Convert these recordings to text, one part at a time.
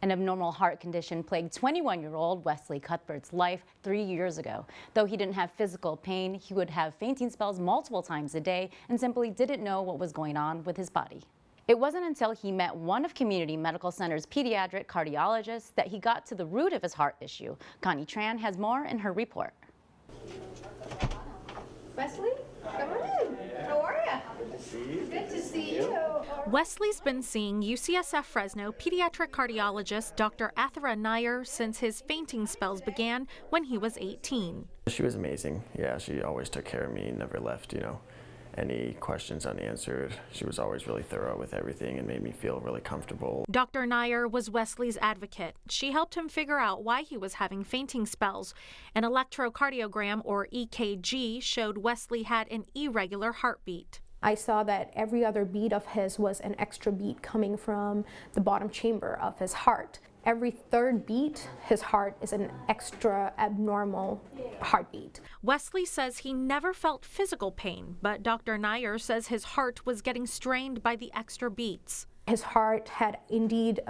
An abnormal heart condition plagued 21-year-old Wesley Cuthbert's life 3 years ago. Though he didn't have physical pain, he would have fainting spells multiple times a day and simply didn't know what was going on with his body. It wasn't until he met one of Community Medical Center's pediatric cardiologists that he got to the root of his heart issue. Connie Tran has more in her report. Wesley, come on in. How are you? Good to see you. Wesley's been seeing UCSF Fresno pediatric cardiologist Dr. Athira Nair since his fainting spells began when he was 18. She was amazing. Yeah, she always took care of me, never left, any questions unanswered. She was always really thorough with everything and made me feel really comfortable. Dr. Nair was Wesley's advocate. She helped him figure out why he was having fainting spells. An electrocardiogram, or EKG, showed Wesley had an irregular heartbeat. I saw that every other beat of his was an extra beat coming from the bottom chamber of his heart. Every third beat, his heart is an extra abnormal heartbeat. Wesley says he never felt physical pain, but Dr. Nair says his heart was getting strained by the extra beats. His heart had indeed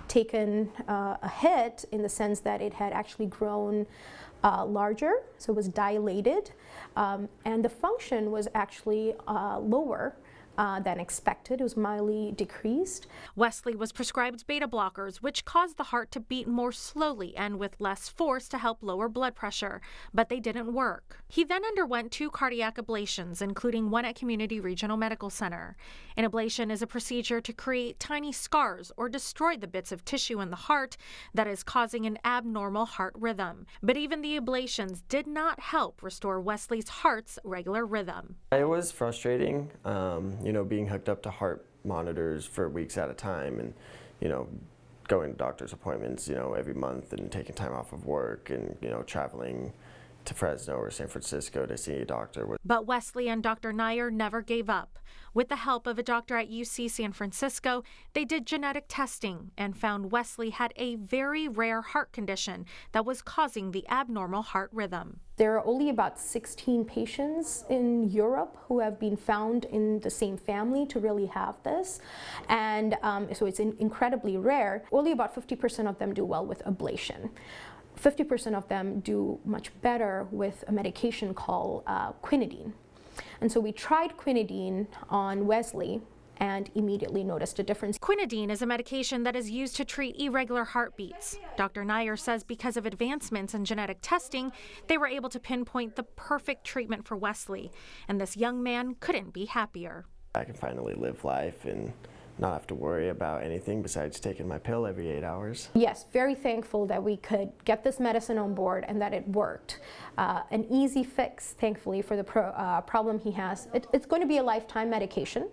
taken a hit in the sense that it had actually grown larger, so it was dilated, and the function was actually lower than expected. It was mildly decreased. Wesley was prescribed beta blockers, which caused the heart to beat more slowly and with less force to help lower blood pressure, but they didn't work. He then underwent 2 cardiac ablations, including one at Community Regional Medical Center. An ablation is a procedure to create tiny scars or destroy the bits of tissue in the heart that is causing an abnormal heart rhythm. But even the ablations did not help restore Wesley's heart's regular rhythm. It was frustrating, being hooked up to heart monitors for weeks at a time and, going to doctor's appointments, every month and taking time off of work and, traveling to Fresno or San Francisco to see a doctor. But Wesley and Dr. Nair never gave up. With the help of a doctor at UC San Francisco, they did genetic testing and found Wesley had a very rare heart condition that was causing the abnormal heart rhythm. There are only about 16 patients in Europe who have been found in the same family to really have this, and so it's incredibly rare. Only about 50% of them do well with ablation. 50% of them do much better with a medication called quinidine. And so we tried quinidine on Wesley and immediately noticed a difference. Quinidine is a medication that is used to treat irregular heartbeats. Dr. Nair says because of advancements in genetic testing, they were able to pinpoint the perfect treatment for Wesley, and this young man couldn't be happier. I can finally live life and not have to worry about anything besides taking my pill every 8 hours. Yes, very thankful that we could get this medicine on board and that it worked. An easy fix, thankfully, for the problem he has. It's going to be a lifetime medication.